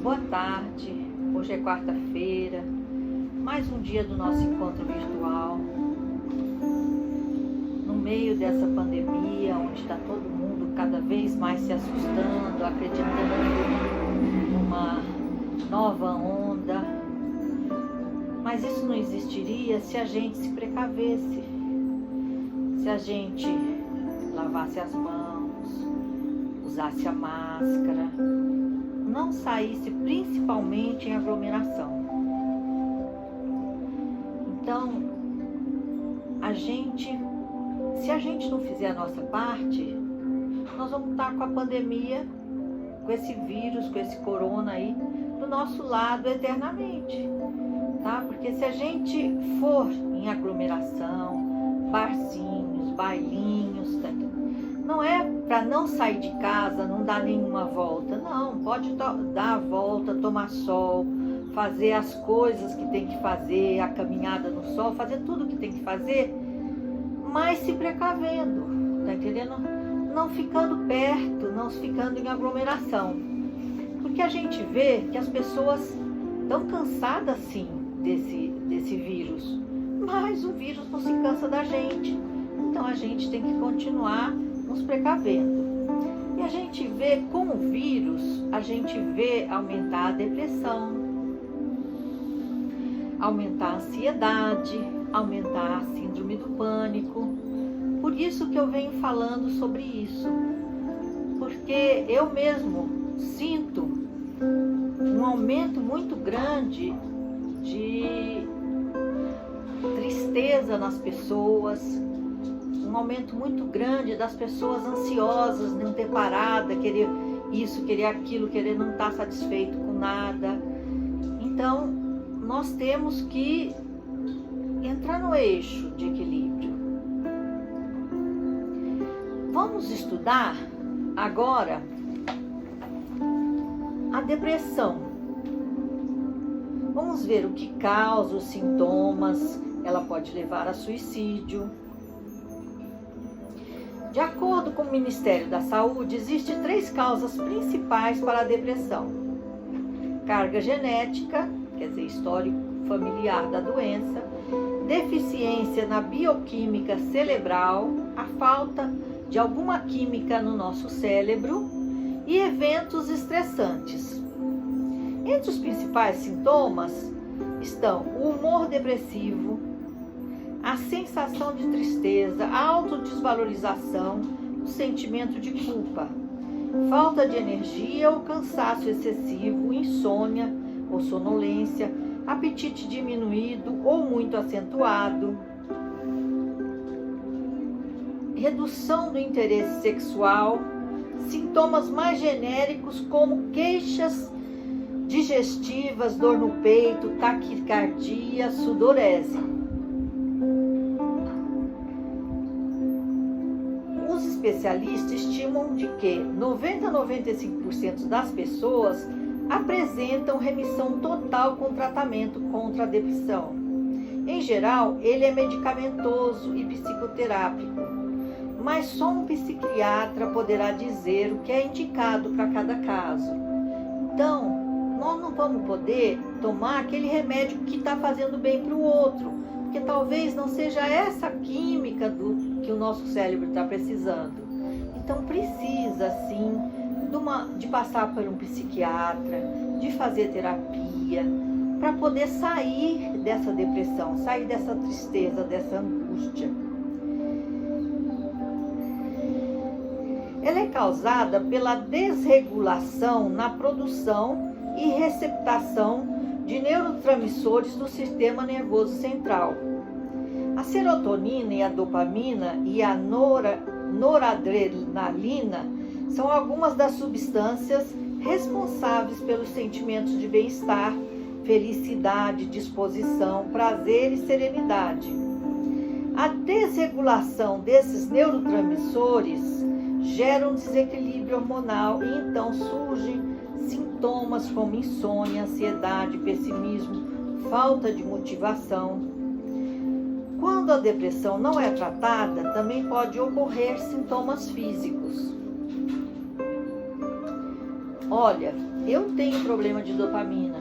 Boa tarde, hoje é quarta-feira, mais um dia do nosso encontro virtual. No meio dessa pandemia, onde está todo mundo cada vez mais se assustando, acreditando numa nova onda, mas isso não existiria se a gente se precavesse, se a gente lavasse as mãos, usasse a máscara, não saísse principalmente em aglomeração. Então, se a gente não fizer a nossa parte, nós vamos estar com a pandemia, com esse vírus, com esse corona aí, do nosso lado eternamente, tá? Porque se a gente for em aglomeração, barzinhos, bailinhos, tá? Não é para não sair de casa, não dar nenhuma volta, não, pode dar a volta, tomar sol, fazer as coisas que tem que fazer, a caminhada no sol, fazer tudo que tem que fazer, mas se precavendo, tá entendendo? Não ficando perto, não ficando em aglomeração, porque a gente vê que as pessoas estão cansadas sim desse vírus, mas o vírus não se cansa da gente, então a gente tem que continuar nos precavendo. E a gente vê com o vírus, a gente vê aumentar a depressão, aumentar a ansiedade, aumentar a síndrome do pânico. Por isso que eu venho falando sobre isso, porque eu mesmo sinto um aumento muito grande de tristeza nas pessoas, um aumento muito grande das pessoas ansiosas, não ter parada, querer isso, querer aquilo, querer não estar satisfeito com nada. Então, nós temos que entrar no eixo de equilíbrio. Vamos estudar agora a depressão. Vamos ver o que causa os sintomas. Ela pode levar a suicídio. De acordo com o Ministério da Saúde, existem 3 causas principais para a depressão: carga genética, quer dizer, histórico familiar da doença, deficiência na bioquímica cerebral, a falta de alguma química no nosso cérebro e eventos estressantes. Entre os principais sintomas estão o humor depressivo, a sensação de tristeza, a autodesvalorização, o sentimento de culpa, falta de energia ou cansaço excessivo, insônia ou sonolência, apetite diminuído ou muito acentuado, redução do interesse sexual, sintomas mais genéricos como queixas digestivas, dor no peito, taquicardia, sudorese. Os especialistas estimam de que 90 a 95% das pessoas apresentam remissão total com tratamento contra a depressão. Em geral, ele é medicamentoso e psicoterápico, mas só um psiquiatra poderá dizer o que é indicado para cada caso. Então, nós não vamos poder tomar aquele remédio que está fazendo bem para o outro, porque talvez não seja essa química que o nosso cérebro está precisando. Então precisa sim de passar por um psiquiatra, de fazer terapia, para poder sair dessa depressão, sair dessa tristeza, dessa angústia. Ela é causada pela desregulação na produção e receptação de neurotransmissores do sistema nervoso central. A serotonina e a dopamina e a noradrenalina são algumas das substâncias responsáveis pelos sentimentos de bem-estar, felicidade, disposição, prazer e serenidade. A desregulação desses neurotransmissores gera um desequilíbrio hormonal e então surgem sintomas como insônia, ansiedade, pessimismo, falta de motivação. Quando a depressão não é tratada, também pode ocorrer sintomas físicos. Olha, Eu tenho problema de dopamina.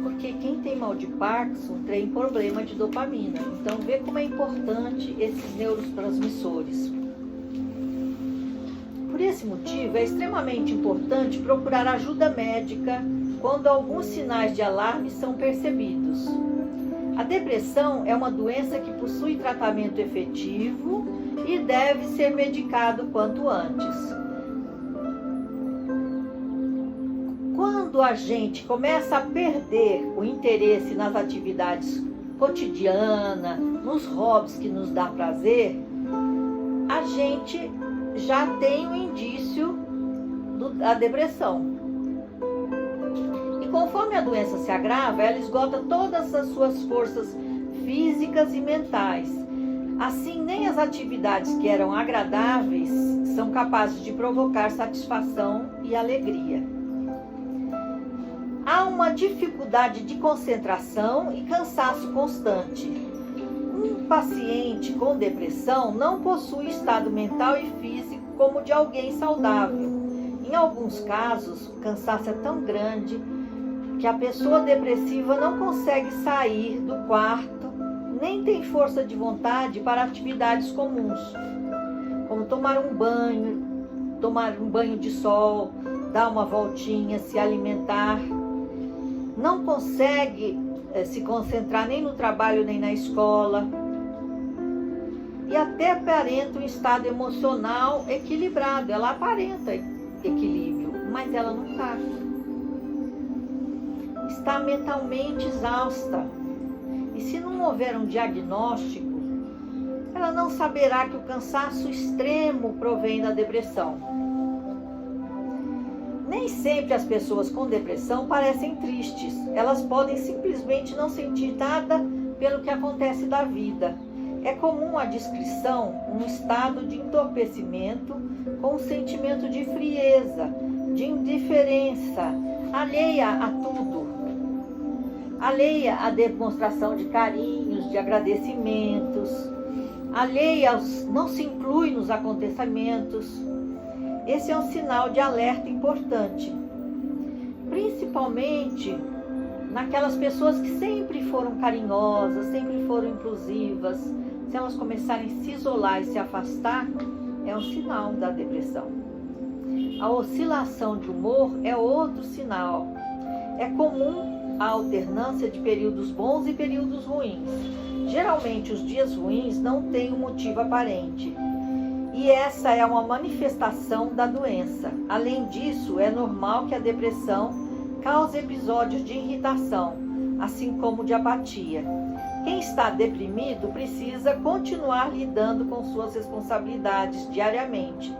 Porque quem tem mal de Parkinson tem problema de dopamina. Então, vê como é importante esses neurotransmissores. Por esse motivo, é extremamente importante procurar ajuda médica quando alguns sinais de alarme são percebidos. A depressão é uma doença que possui tratamento efetivo e deve ser medicado quanto antes. Quando a gente começa a perder o interesse nas atividades cotidianas, nos hobbies que nos dá prazer, a gente já tem um indício da depressão. E conforme a doença se agrava, ela esgota todas as suas forças físicas e mentais. Assim, nem as atividades que eram agradáveis são capazes de provocar satisfação e alegria. Há uma dificuldade de concentração e cansaço constante. Um paciente com depressão não possui estado mental e físico como o de alguém saudável. Em alguns casos, o cansaço é tão grande que a pessoa depressiva não consegue sair do quarto, nem tem força de vontade para atividades comuns, como tomar um banho de sol, dar uma voltinha, se alimentar. Não consegue se concentrar nem no trabalho nem na escola. E até aparenta um estado emocional equilibrado. Ela aparenta equilíbrio, mas ela não está. Está mentalmente exausta. E se não houver um diagnóstico, ela não saberá que o cansaço extremo provém da depressão. Nem sempre as pessoas com depressão parecem tristes. Elas podem simplesmente não sentir nada pelo que acontece da vida. É comum a descrição, um estado de entorpecimento com um sentimento de frieza, de indiferença, alheia a tudo. Alheia à demonstração de carinhos, de agradecimentos, alheia não se inclui nos acontecimentos. Esse é um sinal de alerta importante, principalmente naquelas pessoas que sempre foram carinhosas, sempre foram inclusivas. Se elas começarem a se isolar e se afastar, é um sinal da depressão. A oscilação de humor é outro sinal. É comum a alternância de períodos bons e períodos ruins. Geralmente, os dias ruins não têm um motivo aparente. E essa é uma manifestação da doença. Além disso, é normal que a depressão cause episódios de irritação, assim como de apatia. Quem está deprimido precisa continuar lidando com suas responsabilidades diariamente.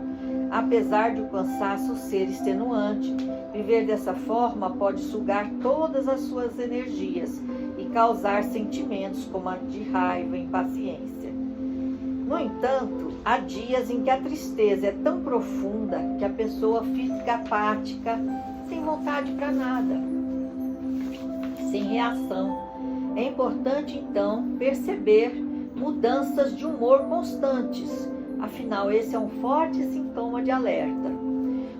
Apesar de o cansaço ser extenuante, viver dessa forma pode sugar todas as suas energias e causar sentimentos como a de raiva e impaciência. No entanto, há dias em que a tristeza é tão profunda que a pessoa fica apática, sem vontade para nada, sem reação. É importante, então, perceber mudanças de humor constantes. Afinal, esse é um forte sintoma de alerta.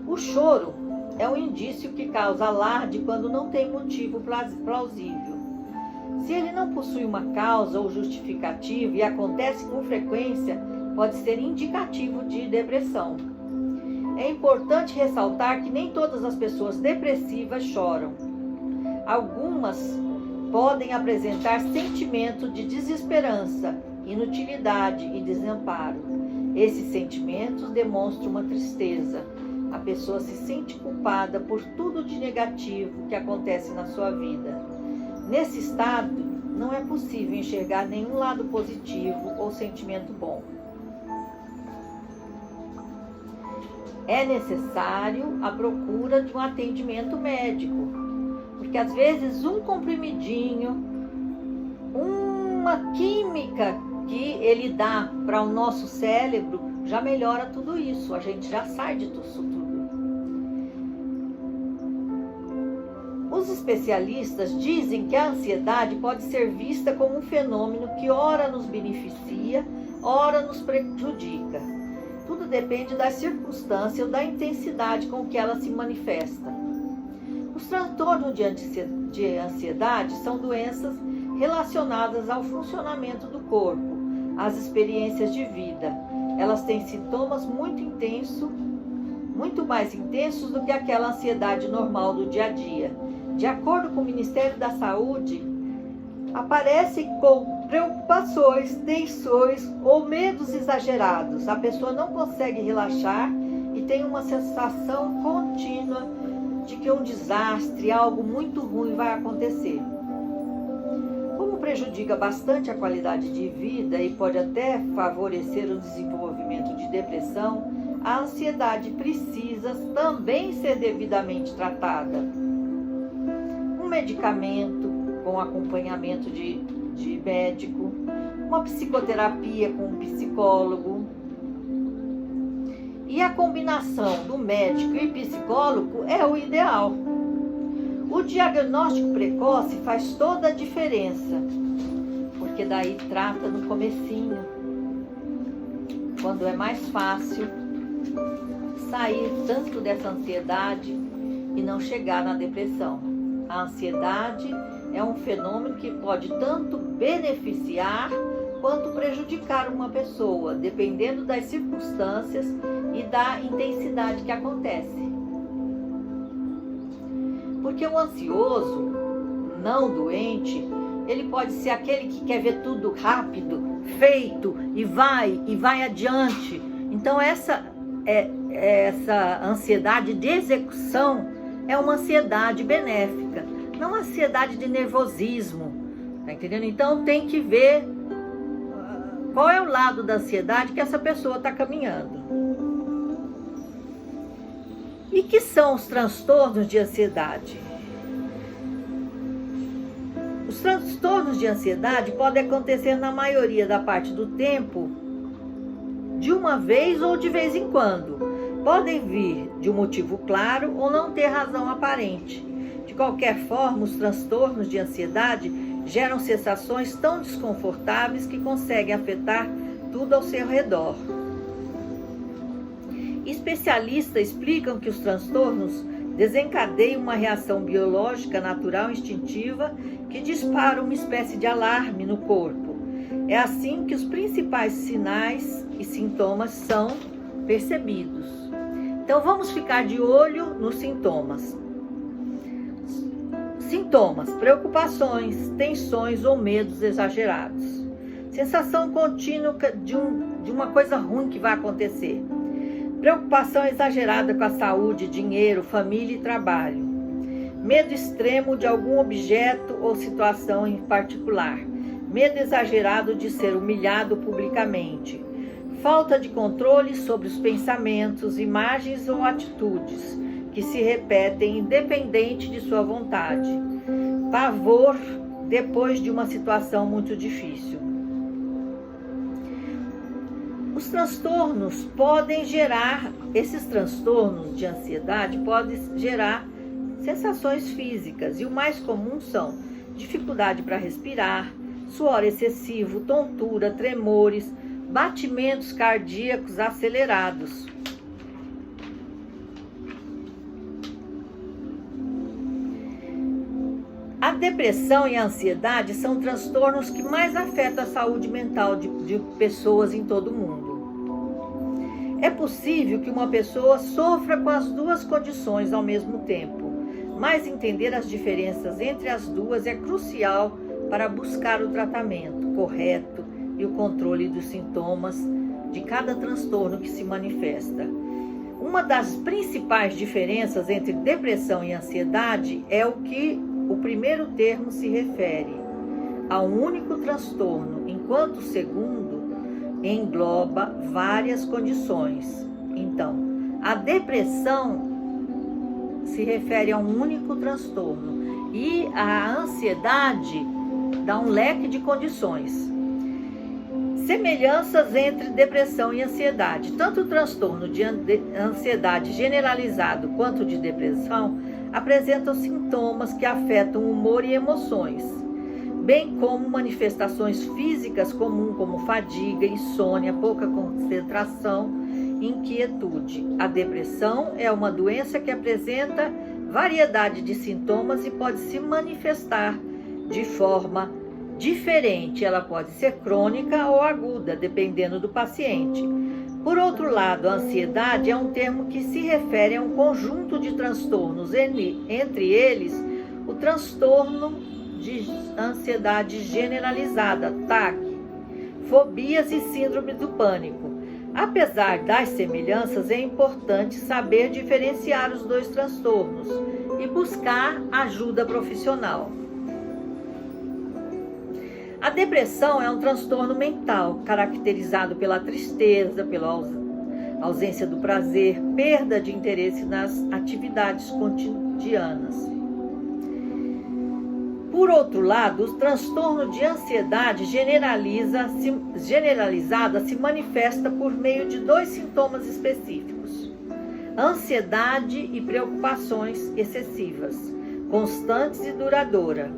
O choro é um indício que causa alarde quando não tem motivo plausível. Se ele não possui uma causa ou justificativa e acontece com frequência, pode ser indicativo de depressão. É importante ressaltar que nem todas as pessoas depressivas choram. Algumas podem apresentar sentimento de desesperança, inutilidade e desamparo. Esses sentimentos demonstram uma tristeza. A pessoa se sente culpada por tudo de negativo que acontece na sua vida. Nesse estado, não é possível enxergar nenhum lado positivo ou sentimento bom. É necessário a procura de um atendimento médico, porque às vezes um comprimidinho, uma química que ele dá para o nosso cérebro já melhora tudo isso, a gente já sai de tudo. Os especialistas dizem que a ansiedade pode ser vista como um fenômeno que ora nos beneficia, ora nos prejudica. Tudo depende da circunstância ou da intensidade com que ela se manifesta. Os transtornos de ansiedade são doenças relacionadas ao funcionamento do corpo, às experiências de vida. Elas têm sintomas muito mais intensos do que aquela ansiedade normal do dia a dia. De acordo com o Ministério da Saúde, aparecem com preocupações, tensões ou medos exagerados. A pessoa não consegue relaxar e tem uma sensação contínua de que um desastre, algo muito ruim vai acontecer. Como prejudica bastante a qualidade de vida e pode até favorecer o desenvolvimento de depressão, a ansiedade precisa também ser devidamente tratada. Um medicamento com acompanhamento de médico, uma psicoterapia com um psicólogo. E a combinação do médico e psicólogo é o ideal. O diagnóstico precoce faz toda a diferença, porque daí trata no comecinho, quando é mais fácil sair tanto dessa ansiedade e não chegar na depressão. A ansiedade é um fenômeno que pode tanto beneficiar quanto prejudicar uma pessoa, dependendo das circunstâncias e da intensidade que acontece. Porque o ansioso, não doente, ele pode ser aquele que quer ver tudo rápido, feito, e vai adiante. Então essa ansiedade de execução é uma ansiedade benéfica, não uma ansiedade de nervosismo, tá entendendo? Então tem que ver qual é o lado da ansiedade que essa pessoa está caminhando. E que são os transtornos de ansiedade? Os transtornos de ansiedade podem acontecer na maioria da parte do tempo, de uma vez ou de vez em quando. Podem vir de um motivo claro ou não ter razão aparente. De qualquer forma, os transtornos de ansiedade geram sensações tão desconfortáveis que conseguem afetar tudo ao seu redor. Especialistas explicam que os transtornos desencadeiam uma reação biológica natural instintiva que dispara uma espécie de alarme no corpo. É assim que os principais sinais e sintomas são percebidos. Então vamos ficar de olho nos sintomas. Sintomas: preocupações, tensões ou medos exagerados. Sensação contínua de uma coisa ruim que vai acontecer. Preocupação exagerada com a saúde, dinheiro, família e trabalho. Medo extremo de algum objeto ou situação em particular. Medo exagerado de ser humilhado publicamente. Falta de controle sobre os pensamentos, imagens ou atitudes que se repetem independente de sua vontade. Pavor depois de uma situação muito difícil. Os transtornos podem gerar, esses transtornos de ansiedade podem gerar sensações físicas, e o mais comum são dificuldade para respirar, suor excessivo, tontura, tremores, batimentos cardíacos acelerados. A depressão e a ansiedade são transtornos que mais afetam a saúde mental de pessoas em todo o mundo. É possível que uma pessoa sofra com as duas condições ao mesmo tempo, mas entender as diferenças entre as duas é crucial para buscar o tratamento correto e o controle dos sintomas de cada transtorno que se manifesta. Uma das principais diferenças entre depressão e ansiedade é o que o primeiro termo se refere a um único transtorno, enquanto o segundo engloba várias condições. Então, a depressão se refere a um único transtorno e a ansiedade dá um leque de condições. Semelhanças entre depressão e ansiedade. Tanto o transtorno de ansiedade generalizado quanto o de depressão apresentam sintomas que afetam o humor e emoções, bem como manifestações físicas comuns como fadiga, insônia, pouca concentração inquietude. A depressão é uma doença que apresenta variedade de sintomas e pode se manifestar de forma diferente. Ela pode ser crônica ou aguda, dependendo do paciente. Por outro lado, a ansiedade é um termo que se refere a um conjunto de transtornos, entre eles o transtorno de ansiedade generalizada, TAG, fobias e síndrome do pânico. Apesar das semelhanças, é importante saber diferenciar os dois transtornos e buscar ajuda profissional. A depressão é um transtorno mental caracterizado pela tristeza, pela ausência do prazer, perda de interesse nas atividades cotidianas. Por outro lado, o transtorno de ansiedade generalizada se manifesta por meio de dois sintomas específicos: ansiedade e preocupações excessivas, constantes e duradouras,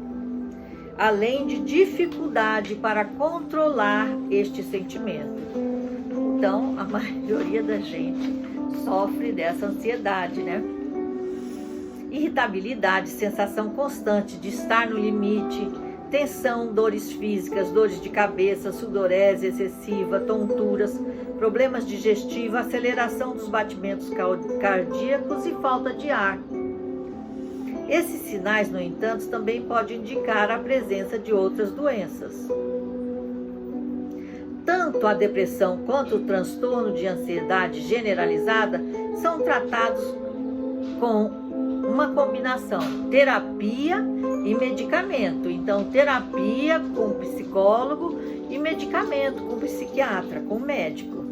além de dificuldade para controlar este sentimento. Então, a maioria da gente sofre dessa ansiedade, né? Irritabilidade, sensação constante de estar no limite, tensão, dores físicas, dores de cabeça, sudorese excessiva, tonturas, problemas digestivos, aceleração dos batimentos cardíacos e falta de ar. Esses sinais, no entanto, também podem indicar a presença de outras doenças. Tanto a depressão quanto o transtorno de ansiedade generalizada são tratados com uma combinação terapia e medicamento. Então, terapia com psicólogo e medicamento com psiquiatra, com médico.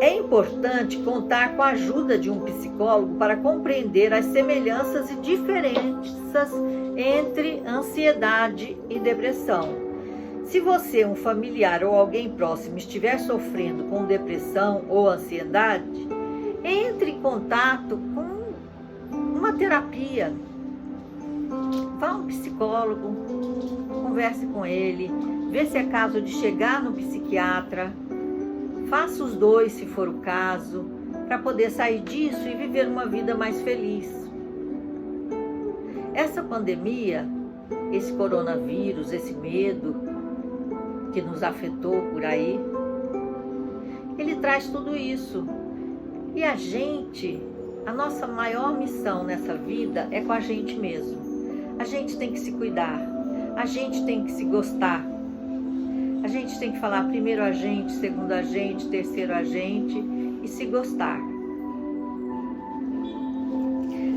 É importante contar com a ajuda de um psicólogo para compreender as semelhanças e diferenças entre ansiedade e depressão. Se você, um familiar ou alguém próximo estiver sofrendo com depressão ou ansiedade, entre em contato com uma terapia. Vá a um psicólogo, converse com ele, vê se é caso de chegar no psiquiatra. Faça os dois, se for o caso, para poder sair disso e viver uma vida mais feliz. Essa pandemia, esse coronavírus, esse medo que nos afetou por aí, ele traz tudo isso. E a nossa maior missão nessa vida é com a gente mesmo. A gente tem que se cuidar, a gente tem que se gostar. A gente tem que falar primeiro a gente, segundo a gente, terceiro a gente e se gostar.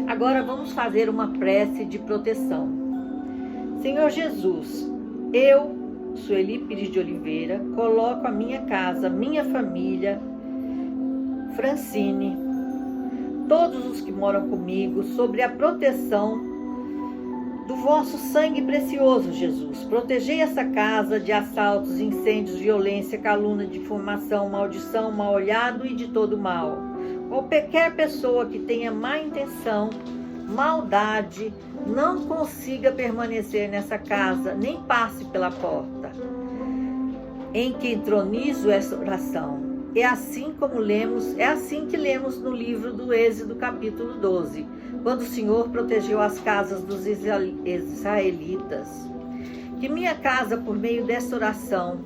Agora vamos fazer uma prece de proteção. Senhor Jesus, eu, Sueli Pires de Oliveira, coloco a minha casa, minha família, Francine, todos os que moram comigo, sobre a proteção do vosso sangue precioso, Jesus. Protegei essa casa de assaltos, incêndios, violência, calúnia, difamação, maldição, mal olhado e de todo mal. Qualquer pessoa que tenha má intenção, maldade, não consiga permanecer nessa casa, nem passe pela porta em que entronizo essa oração. É assim que lemos no livro do Êxodo, capítulo 12, quando o Senhor protegeu as casas dos israelitas. Que minha casa, por meio dessa oração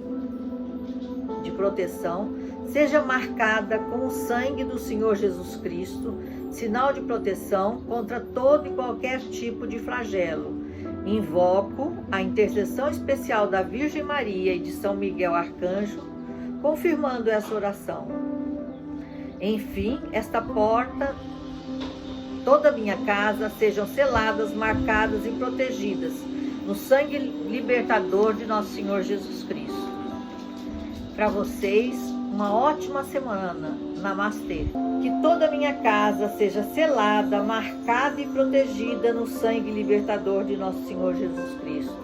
de proteção, seja marcada com o sangue do Senhor Jesus Cristo, sinal de proteção contra todo e qualquer tipo de flagelo. Invoco a intercessão especial da Virgem Maria e de São Miguel Arcanjo, confirmando essa oração. Enfim, esta porta, toda a minha casa, sejam seladas, marcadas e protegidas no sangue libertador de nosso Senhor Jesus Cristo. Para vocês, uma ótima semana. Namastê. Que toda a minha casa seja selada, marcada e protegida no sangue libertador de nosso Senhor Jesus Cristo.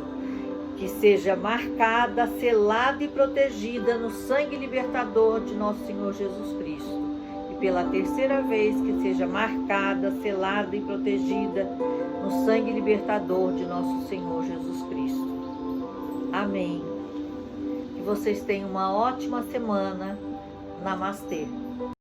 Que seja marcada, selada e protegida no sangue libertador de nosso Senhor Jesus Cristo. E pela terceira vez, que seja marcada, selada e protegida no sangue libertador de nosso Senhor Jesus Cristo. Amém. Que vocês tenham uma ótima semana. Namastê.